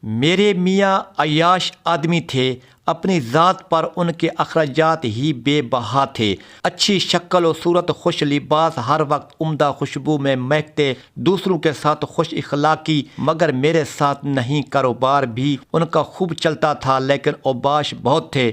میرے میاں عیاش آدمی تھے، اپنی ذات پر ان کے اخراجات ہی بے بہا تھے۔ اچھی شکل و صورت، خوش لباس، ہر وقت عمدہ خوشبو میں مہکتے، دوسروں کے ساتھ خوش اخلاقی، مگر میرے ساتھ نہیں۔ کاروبار بھی ان کا خوب چلتا تھا، لیکن اوباش بہت تھے۔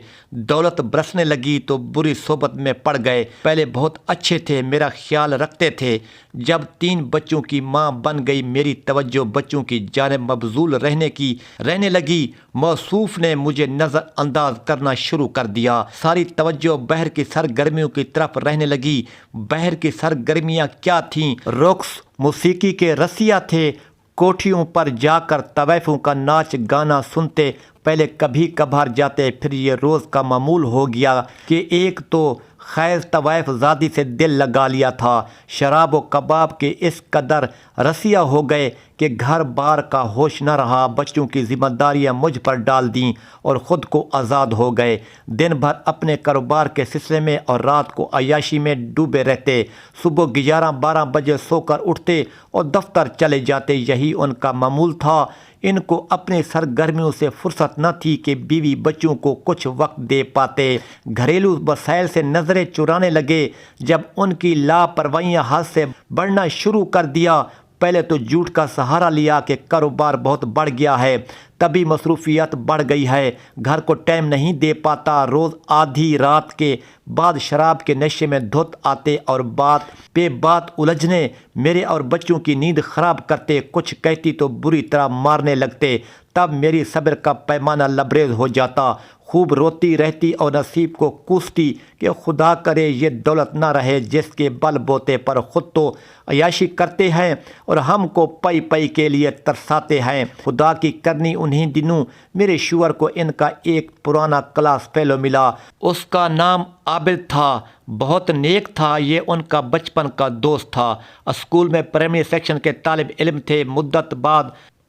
دولت برسنے لگی تو بری صحبت میں پڑ گئے۔ پہلے بہت اچھے تھے، میرا خیال رکھتے تھے۔ جب 3 بچوں کی ماں بن گئی، میری توجہ بچوں کی جانب مبذول رہنے لگی۔ موصوف نے مجھے نظر انداز کرنا شروع کر دیا۔ ساری توجہ بہر کی سرگرمیوں کی طرف رہنے لگی۔ بہر کی سرگرمیاں کیا تھیں؟ رقص، موسیقی کے رسیا تھے۔ کوٹھیوں پر جا کر طوائفوں کا ناچ گانا سنتے۔ پہلے کبھی کبھار جاتے، پھر یہ روز کا معمول ہو گیا کہ ایک تو خیز طوائف زادی سے دل لگا لیا تھا۔ شراب و کباب کے اس قدر رسیا ہو گئے کہ گھر بار کا ہوش نہ رہا۔ بچوں کی ذمہ داریاں مجھ پر ڈال دیں اور خود کو آزاد ہو گئے۔ دن بھر اپنے کاروبار کے سلسلے میں اور رات کو عیاشی میں ڈوبے رہتے۔ صبح 11-12 بجے سو کر اٹھتے اور دفتر چلے جاتے۔ یہی ان کا معمول تھا۔ ان کو اپنی سرگرمیوں سے فرصت نہ تھی کہ بیوی بچوں کو کچھ وقت دے پاتے۔ گھریلو وسائل سے نظریں چرانے لگے۔ جب ان کی لاپرواہیاں حد سے بڑھنا شروع کر دیا، پہلے تو جھوٹ کا سہارا لیا کہ کاروبار بہت بڑھ گیا ہے، طبی مصروفیات بڑھ گئی ہے، گھر کو ٹائم نہیں دے پاتا۔ روز آدھی رات کے بعد شراب کے نشے میں دھت آتے اور بات پہ بات الجھنے میرے اور بچوں کی نیند خراب کرتے۔ کچھ کہتی تو بری طرح مارنے لگتے۔ تب میری صبر کا پیمانہ لبریز ہو جاتا۔ خوب روتی رہتی اور نصیب کو کوستی کہ خدا کرے یہ دولت نہ رہے جس کے بل بوتے پر خود تو عیاشی کرتے ہیں اور ہم کو پئی پئی کے لیے ترساتے ہیں۔ خدا کی کرنی انہی دنوں میرے شوہر کو ان کا ایک پرانا کلاس فیلو ملا۔ اس کا نام عابد تھا، بہت نیک تھا۔ یہ ان کا بچپن کا دوست تھا۔ اسکول میں پرائمری سیکشن کے طالب علم تھے۔ مدت بعد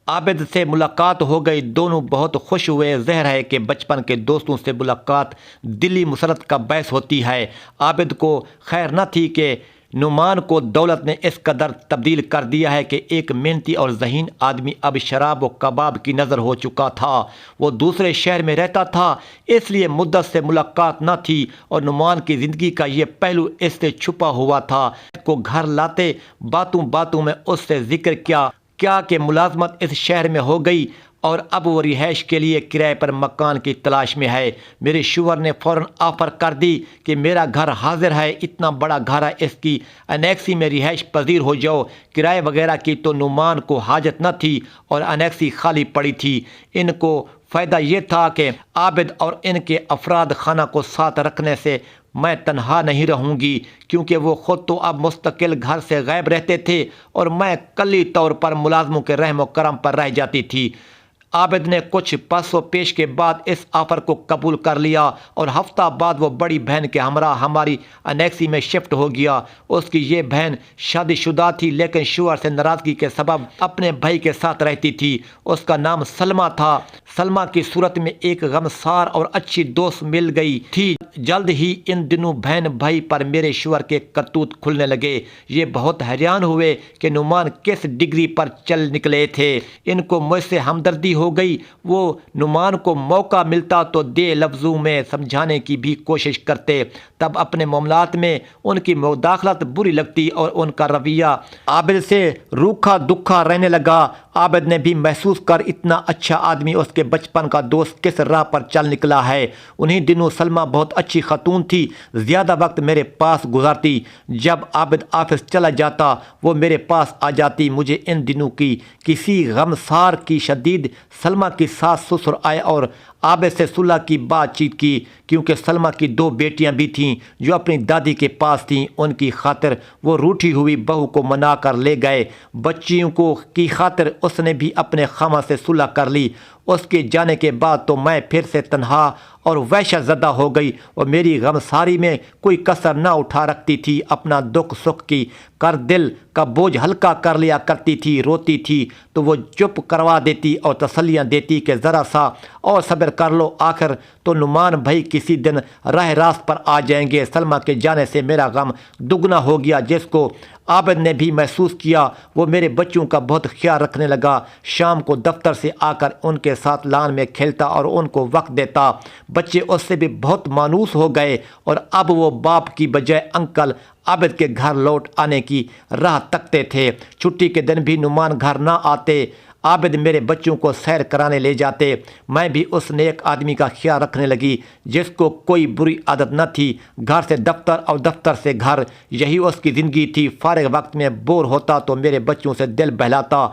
عابد سے ملاقات ہو گئی۔ دونوں بہت خوش ہوئے۔ ظاہر ہے کہ بچپن کے دوستوں سے ملاقات دلی مسرت کا باعث ہوتی ہے۔ عابد کو خیر نہ تھی کہ نعمان کو دولت نے اس قدر تبدیل کر دیا ہے کہ ایک محنتی اور ذہین آدمی اب شراب و کباب کی نظر ہو چکا تھا۔ وہ دوسرے شہر میں رہتا تھا، اس لیے مدت سے ملاقات نہ تھی اور نعمان کی زندگی کا یہ پہلو اس سے چھپا ہوا تھا۔ کو گھر لاتے باتوں باتوں میں اس سے ذکر کیا کہ ملازمت اس شہر میں ہو گئی اور اب وہ رہائش کے لیے کرائے پر مکان کی تلاش میں ہے۔ میرے شوہر نے فوراً آفر کر دی کہ میرا گھر حاضر ہے، اتنا بڑا گھر ہے، اس کی انیکسی میں رہائش پذیر ہو جاؤ۔ کرائے وغیرہ کی تو نعمان کو حاجت نہ تھی اور انیکسی خالی پڑی تھی۔ ان کو فائدہ یہ تھا کہ عابد اور ان کے افراد خانہ کو ساتھ رکھنے سے میں تنہا نہیں رہوں گی، کیونکہ وہ خود تو اب مستقل گھر سے غائب رہتے تھے اور میں کلی طور پر ملازموں کے رحم و کرم پر رہ جاتی تھی۔ عابد نے کچھ پس و پیش کے بعد اس آفر کو قبول کر لیا اور ہفتہ بعد وہ بڑی بہن کے ہمراہ ہماری انیکسی میں شفٹ ہو گیا۔ اس کی یہ بہن شادی شدہ تھی، لیکن شوہر سے ناراضگی کے سبب اپنے بھائی کے ساتھ رہتی تھی۔ اس کا نام سلمیٰ تھا۔ سلمیٰ کی صورت میں ایک غمسار اور اچھی دوست مل گئی تھی۔ جلد ہی ان دنوں بہن بھائی پر میرے شوہر کے کرتوت کھلنے لگے۔ یہ بہت حیران ہوئے کہ نعمان کس ڈگری پر چل نکلے تھے۔ ان کو مجھ سے ہمدردی ہو گئی۔ وہ نعمان کو موقع ملتا تو دے لفظوں میں سمجھانے کی بھی کوشش کرتے۔ تب اپنے معاملات میں ان کی مداخلت بری لگتی اور ان کا رویہ عابد سے روکھا دکھا رہنے لگا۔ عابد نے بھی محسوس کر اتنا اچھا آدمی اس کے بچپن کا دوست کس راہ پر چل نکلا ہے۔ انہی دنوں سلمیٰ بہت اچھی خاتون تھی، زیادہ وقت میرے پاس گزارتی۔ جب عابد آفس چلا جاتا وہ میرے پاس آ جاتی۔ مجھے ان دنوں کی کسی غمسار کی شدید سلمیٰ کی ساس سسر آئے اور عابد سے صلح کی بات چیت کی، کیونکہ سلمیٰ کی 2 بیٹیاں بھی تھیں جو اپنی دادی کے پاس تھیں۔ ان کی خاطر وہ روٹھی ہوئی بہو کو منا کر لے گئے۔ بچیوں کو کی خاطر اس نے بھی اپنے خامہ سے صلح کر لی۔ اس کے جانے کے بعد تو میں پھر سے تنہا اور وحشت زدہ ہو گئی اور میری غمساری میں کوئی کسر نہ اٹھا رکھتی تھی۔ اپنا دکھ سکھ کی کر دل کا بوجھ ہلکا کر لیا کرتی تھی۔ روتی تھی تو وہ چپ کروا دیتی اور تسلیاں دیتی کہ ذرا سا اور صبر کر لو، آخر تو نعمان بھائی کسی دن راہ راست پر آ جائیں گے۔ سلمیٰ کے جانے سے میرا غم دگنا ہو گیا، جس کو عابد نے بھی محسوس کیا۔ وہ میرے بچوں کا بہت خیال رکھنے لگا۔ شام کو دفتر سے آ کر ان کے کے ساتھ لان میں کھیلتا اور ان کو وقت دیتا۔ بچے اس سے بھی بہت مانوس ہو گئے اور اب وہ باپ کی بجائے انکل عابد کے گھر لوٹ آنے کی راہ تکتے تھے۔ چھٹی کے دن بھی نعمان گھر نہ آتے۔ عابد میرے بچوں کو سیر کرانے لے جاتے۔ میں بھی اس نیک آدمی کا خیال رکھنے لگی جس کو کوئی بری عادت نہ تھی۔ گھر سے دفتر اور دفتر سے گھر، یہی اس کی زندگی تھی۔ فارغ وقت میں بور ہوتا تو میرے بچوں سے دل بہلاتا۔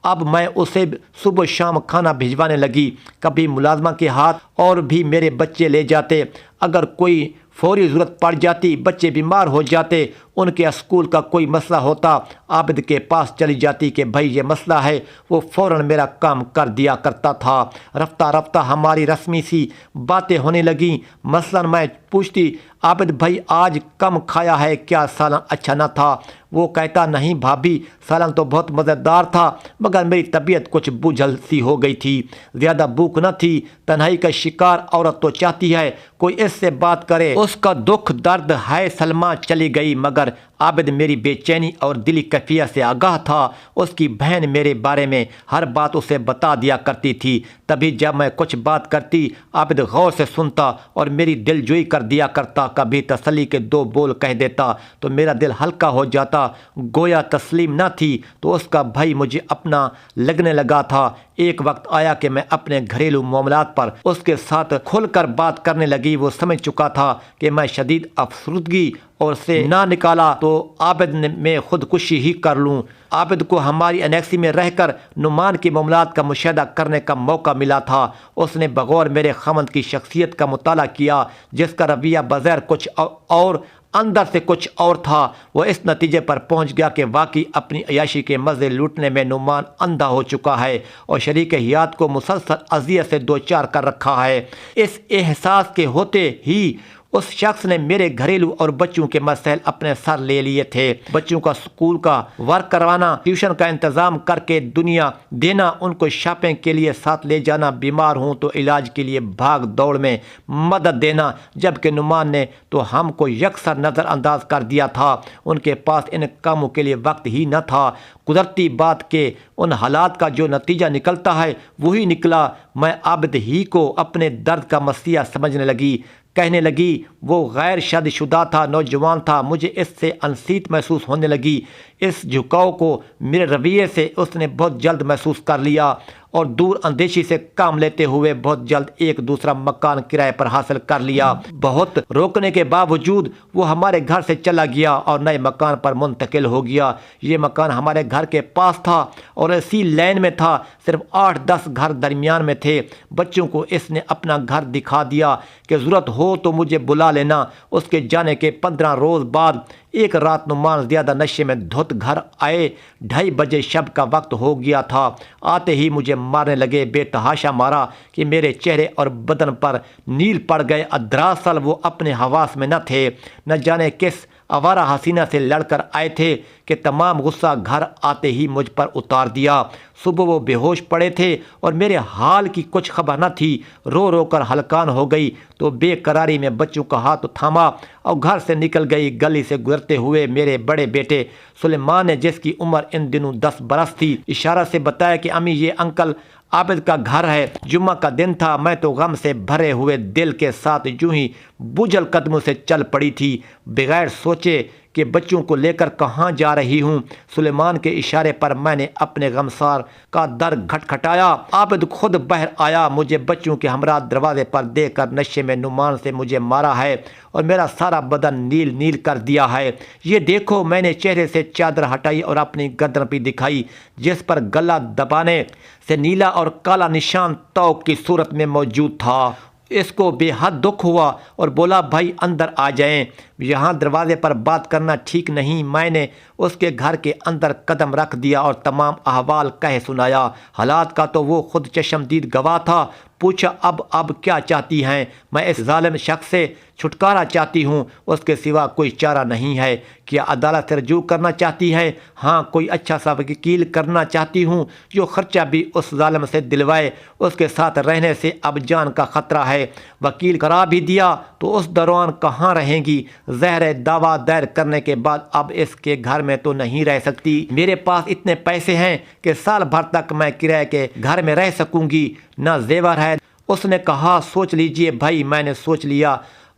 اب میں اسے صبح شام کھانا بھجوانے لگی۔ کبھی ملازمہ کے ہاتھ اور بھی میرے بچے لے جاتے۔ اگر کوئی فوری ضرورت پڑ جاتی، بچے بیمار ہو جاتے، ان کے اسکول کا کوئی مسئلہ ہوتا، عابد کے پاس چلی جاتی کہ بھائی یہ مسئلہ ہے۔ وہ فوراً میرا کام کر دیا کرتا تھا۔ رفتہ رفتہ ہماری رسمی سی باتیں ہونے لگیں۔ مثلاً میں پوچھتی، عابد بھائی آج کم کھایا ہے کیا؟ سالن اچھا نہ تھا؟ وہ کہتا نہیں بھابھی، سالن تو بہت مزیدار تھا مگر میری طبیعت کچھ بوجھل سی ہو گئی تھی، زیادہ بھوک نہ تھی۔ تنہائی کا شکار عورت تو چاہتی ہے کوئی اس سے بات کرے، اس کا دکھ درد ہے۔ سلمہ چلی گئی مگر عابد میری بے چینی اور دلی کیفیت سے آگاہ تھا۔ اس کی بہن میرے بارے میں ہر بات اسے بتا دیا کرتی تھی۔ تبھی جب میں کچھ بات کرتی عابد غور سے سنتا اور میری دل جوئی کر دیا کرتا۔ کبھی تسلی کے دو بول کہہ دیتا تو میرا دل ہلکا ہو جاتا، گویا تسلیم نہ تھی تو اس کا بھائی مجھے اپنا لگنے لگا تھا۔ ایک وقت آیا کہ میں اپنے گھریلو معاملات پر اس کے ساتھ کھل کر بات کرنے لگی۔ وہ سمجھ چکا تھا کہ میں شدید افسردگی اور سے نہ نکالا تو عابد میں خودکشی ہی کر لوں۔ عابد کو ہماری انیکسی میں رہ کر نعمان کے معاملات کا مشاہدہ کرنے کا موقع ملا تھا۔ اس نے بغور میرے خاوند کی شخصیت کا مطالعہ کیا جس کا رویہ بظاہر کچھ اور اندر سے کچھ اور تھا۔ وہ اس نتیجے پر پہنچ گیا کہ واقعی اپنی عیاشی کے مزے لوٹنے میں نعمان اندھا ہو چکا ہے اور شریک حیات کو مسلسل اذیت سے دوچار کر رکھا ہے۔ اس احساس کے ہوتے ہی اس شخص نے میرے گھریلو اور بچوں کے مسائل اپنے سر لے لیے تھے۔ بچوں کا اسکول کا ورک کروانا، ٹیوشن کا انتظام کر کے دنیا دینا، ان کو شاپنگ کے لیے ساتھ لے جانا، بیمار ہوں تو علاج کے لیے بھاگ دوڑ میں مدد دینا، جبکہ نعمان نے تو ہم کو یکسر نظر انداز کر دیا تھا۔ ان کے پاس ان کاموں کے لیے وقت ہی نہ تھا۔ قدرتی بات کہ ان حالات کا جو نتیجہ نکلتا ہے وہی نکلا۔ میں عابد ہی کو اپنے درد کا مسیح سمجھنے لگی۔ کہنے لگی وہ غیر شادی شدہ تھا، نوجوان تھا۔ مجھے اس سے انسیت محسوس ہونے لگی۔ اس جھکاؤ کو میرے رویے سے اس نے بہت جلد محسوس کر لیا اور دور اندیشی سے کام لیتے ہوئے بہت جلد ایک دوسرا مکان کرائے پر حاصل کر لیا۔ بہت روکنے کے باوجود وہ ہمارے گھر سے چلا گیا اور نئے مکان پر منتقل ہو گیا۔ یہ مکان ہمارے گھر کے پاس تھا اور اسی لین میں تھا۔ صرف 8-10 گھر درمیان میں تھے۔ بچوں کو اس نے اپنا گھر دکھا دیا کہ ضرورت ہو تو مجھے بلا لینا۔ اس کے جانے کے 15 روز بعد ایک رات نعمان زیادہ نشے میں دھت گھر آئے۔ 2:30 بجے شب کا وقت ہو گیا تھا۔ آتے ہی مجھے مارنے لگے، بے تحاشا مارا کہ میرے چہرے اور بدن پر نیل پڑ گئے۔ دراصل وہ اپنے حواس میں نہ تھے، نہ جانے کس آوارہ حسینہ سے لڑ کر آئے تھے کہ تمام غصہ گھر آتے ہی مجھ پر اتار دیا۔ صبح وہ بے ہوش پڑے تھے اور میرے حال کی کچھ خبر نہ تھی۔ رو رو کر ہلکان ہو گئی تو بے قراری میں بچوں کا ہاتھ تھاما اور گھر سے نکل گئی۔ گلی سے گزرتے ہوئے میرے بڑے بیٹے سلیمان نے، جس کی عمر ان دنوں 10 برس تھی، اشارہ سے بتایا کہ امی یہ انکل عابد کا گھر ہے۔ جمعہ کا دن تھا۔ میں تو غم سے بھرے ہوئے دل کے ساتھ یوں ہی بوجھل قدموں سے چل پڑی تھی، بغیر سوچے کہ بچوں کو لے کر کہاں جا رہی ہوں۔ سلیمان کے اشارے پر میں نے اپنے غمسار کا در کھٹکھٹایا۔ عابد خود باہر آیا، مجھے بچوں کے ہمراہ دروازے پر دیکھ کر نشے میں نعمان سے مجھے مارا ہے اور میرا سارا بدن نیل نیل کر دیا ہے۔ یہ دیکھو، میں نے چہرے سے چادر ہٹائی اور اپنی گردن بھی دکھائی جس پر گلا دبانے سے نیلا اور کالا نشان توق کی صورت میں موجود تھا۔ اس کو بے حد دکھ ہوا اور بولا بھائی اندر آ جائیں، یہاں دروازے پر بات کرنا ٹھیک نہیں۔ میں نے اس کے گھر کے اندر قدم رکھ دیا اور تمام احوال کہہ سنایا۔ حالات کا تو وہ خود چشمدید گواہ تھا۔ پوچھا اب کیا چاہتی ہیں؟ میں اس ظالم شخص سے چھٹکارا چاہتی ہوں، اس کے سوا کوئی چارہ نہیں ہے۔ کیا عدالت سے رجوع کرنا چاہتی ہیں؟ ہاں، کوئی اچھا سا وکیل کرنا چاہتی ہوں جو خرچہ بھی اس ظالم سے دلوائے۔ اس کے ساتھ رہنے سے اب جان کا خطرہ ہے۔ وکیل کرا بھی دیا تو اس دوران کہاں رہیں گی؟ زہر دعویٰ دائر کرنے کے بعد اب اس کے گھر میں تو نہیں رہ سکتی۔ میرے پاس اتنے پیسے ہیں کہ سال بھر تک میں کرائے کے گھر میں رہ سکوں گی۔ نہ زیور ہے۔ اس نے کہا سوچ لیجئے بھائی، میں نے سوچ لیا۔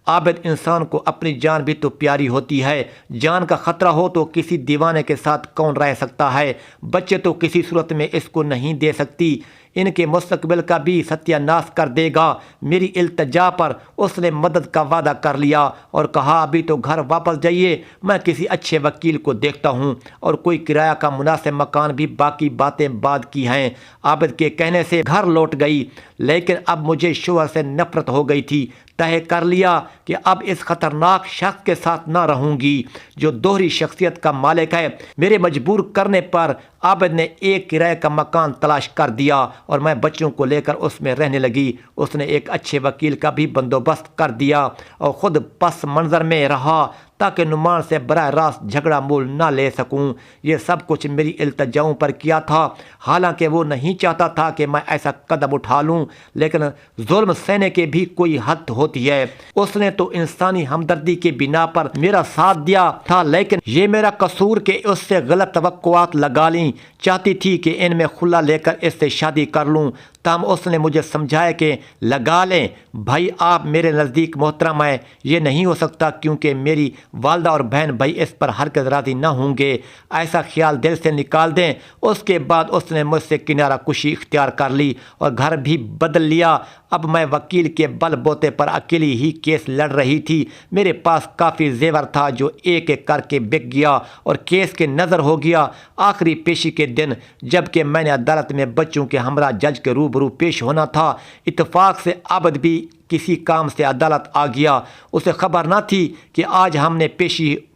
عابد انسان کو اپنی جان بھی تو پیاری ہوتی ہے، جان کا خطرہ ہو تو کسی دیوانے کے ساتھ کون رہ سکتا ہے؟ بچے تو کسی صورت میں اس کو نہیں دے سکتی، ان کے مستقبل کا بھی ستیہ ناش کر دے گا۔ میری التجا پر اس نے مدد کا وعدہ کر لیا اور کہا ابھی تو گھر واپس جائیے، میں کسی اچھے وکیل کو دیکھتا ہوں اور کوئی کرایہ کا مناسب مکان بھی باقی باتیں بعد کی ہیں۔ عابد کے کہنے سے گھر لوٹ گئی، لیکن اب مجھے شوہر سے نفرت ہو گئی تھی۔ طے کر لیا کہ اب اس خطرناک شخص کے ساتھ نہ رہوں گی جو دوہری شخصیت کا مالک ہے۔ میرے مجبور کرنے پر عابد نے ایک کرائے کا مکان تلاش کر دیا اور میں بچوں کو لے کر اس میں رہنے لگی۔ اس نے ایک اچھے وکیل کا بھی بندوبست کر دیا اور خود پس منظر میں رہا تاکہ نعمان سے براہ راست جھگڑا مول نہ لے سکوں۔ یہ سب کچھ میری التجاؤں پر کیا تھا، حالانکہ وہ نہیں چاہتا تھا کہ میں ایسا قدم اٹھا لوں، لیکن ظلم سہنے کے بھی کوئی حد ہوتی ہے۔ اس نے تو انسانی ہمدردی کی بنا پر میرا ساتھ دیا تھا، لیکن یہ میرا قصور کہ اس سے غلط توقعات لگا لیں۔ چاہتی تھی کہ ان میں خلا لے کر اس سے شادی کر لوں، تاہم اس نے مجھے سمجھایا کہ لگا لیں بھائی، آپ میرے نزدیک محترم ہیں، یہ نہیں ہو سکتا کیونکہ میری والدہ اور بہن بھائی اس پر ہرگز راضی نہ ہوں گے، ایسا خیال دل سے نکال دیں۔ اس کے بعد اس نے مجھ سے کنارہ کشی اختیار کر لی اور گھر بھی بدل لیا۔ اب میں وکیل کے بل بوتے پر اکیلی ہی کیس لڑ رہی تھی۔ میرے پاس کافی زیور تھا جو ایک ایک کر کے بک گیا اور کیس کے نظر ہو گیا۔ آخری پیشی کے دن جب کہ میں نے عدالت میں بچوں کے ہمراہ جج کے روبرو پیش ہونا تھا، اتفاق سے عابد بھی کسی کام سے عدالت آ گیا۔ اسے خبر نہ تھی کہ آج ہم نے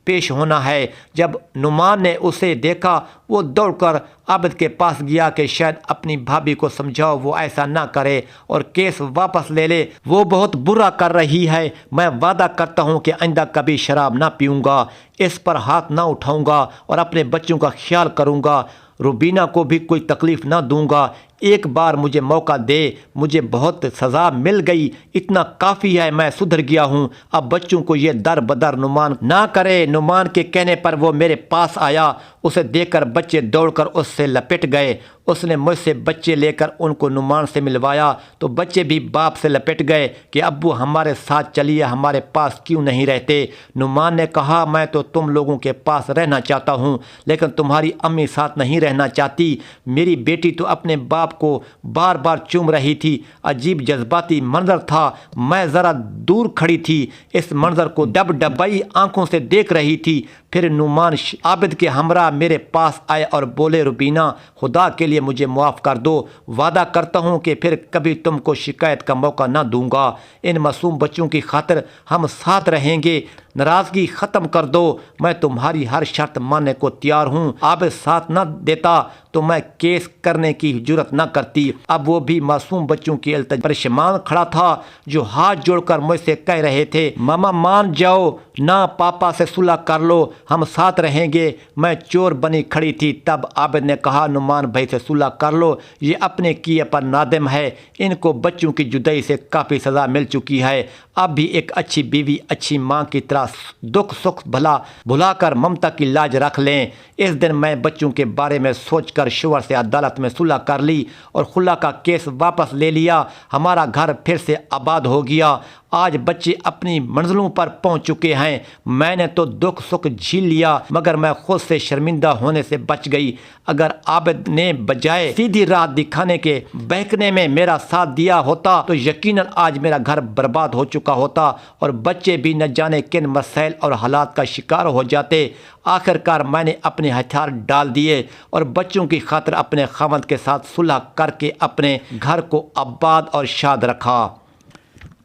پیش ہونا ہے۔ جب نعمان نے اسے دیکھا، وہ دوڑ کر عابد کے پاس گیا کہ شاید اپنی بھابھی کو سمجھاؤ وہ ایسا نہ کرے اور کیس واپس لے لے، وہ بہت برا کر رہی ہے۔ میں وعدہ کرتا ہوں کہ آئندہ کبھی شراب نہ پیوں گا، اس پر ہاتھ نہ اٹھاؤں گا اور اپنے بچوں کا خیال کروں گا، روبینہ کو بھی کوئی تکلیف نہ دوں گا۔ ایک بار مجھے موقع دے، مجھے بہت سزا مل گئی، اتنا کافی ہے، میں سدھر گیا ہوں، اب بچوں کو یہ در بدر نعمان نہ کرے۔ نعمان کے کہنے پر وہ میرے پاس آیا، اسے دیکھ کر بچے دوڑ کر اس سے لپٹ گئے۔ اس نے مجھ سے بچے لے کر ان کو نعمان سے ملوایا تو بچے بھی باپ سے لپٹ گئے کہ ابو ہمارے ساتھ چلیے، ہمارے پاس کیوں نہیں رہتے؟ نعمان نے کہا میں تو تم لوگوں کے پاس رہنا چاہتا ہوں، لیکن تمہاری امی ساتھ نہیں رہنا چاہتی۔ میری بیٹی تو اپنے باپ کو بار بار چوم رہی تھی، عجیب جذباتی منظر تھا۔ میں ذرا دور کھڑی تھی، اس منظر کو ڈبائی آنکھوں سے دیکھ رہی تھی۔ پھر نعمان عابد کے ہمراہ میرے پاس آئے اور بولے روبینہ، خدا کے لیے مجھے معاف کر دو، وعدہ کرتا ہوں کہ پھر کبھی تم کو شکایت کا موقع نہ دوں گا، ان معصوم بچوں کی خاطر ہم ساتھ رہیں گے، ناراضگی ختم کر دو، میں تمہاری ہر شرط ماننے کو تیار ہوں۔ عابد ساتھ نہ دیتا تو میں کیس کرنے کی جرت نہ کرتی۔ اب وہ بھی معصوم بچوں کی التجا پریشان کھڑا تھا جو ہاتھ جوڑ کر مجھ سے کہہ رہے تھے ماما مان جاؤ نہ، پاپا سے صلح کر لو، ہم ساتھ رہیں گے۔ میں چور بنی کھڑی تھی۔ تب عابد نے کہا نعمان بھائی سے صلح کر لو، یہ اپنے کیے پر نادم ہے، ان کو بچوں کی جدائی سے کافی سزا مل چکی ہے، اب بھی ایک اچھی بیوی اچھی ماں کی طرح دکھ سکھ بھلا کر ممتا کی لاج رکھ لیں۔ اس دن میں بچوں کے بارے میں سوچ کر شوہر سے عدالت میں صلح کر لی اور خلا کا کیس واپس لے لیا۔ ہمارا گھر پھر سے آباد ہو گیا۔ آج بچے اپنی منزلوں پر پہنچ چکے ہیں۔ میں نے تو دکھ سکھ جھیل لیا مگر میں خود سے شرمندہ ہونے سے بچ گئی۔ اگر عابد نے بجائے سیدھی راہ دکھانے کے بہکنے میں میرا ساتھ دیا ہوتا تو یقیناً آج میرا گھر برباد ہو چکا ہوتا اور بچے بھی نہ جانے کن مسائل اور حالات کا شکار ہو جاتے۔ آخر کار میں نے اپنے ہتھیار ڈال دیے اور بچوں کی خاطر اپنے خاوند کے ساتھ صلح کر کے اپنے گھر کو آباد اور شاد رکھا۔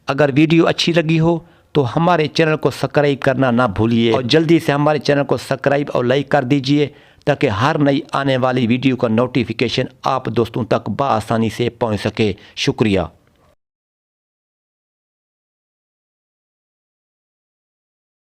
اگر ویڈیو اچھی لگی ہو تو ہمارے چینل کو سبسکرائب کرنا نہ بھولیے اور جلدی سے ہمارے چینل کو سبسکرائب اور لائک کر دیجئے تاکہ ہر نئی آنے والی ویڈیو کا نوٹیفیکیشن آپ دوستوں تک بآسانی سے پہنچ سکے۔ شکریہ۔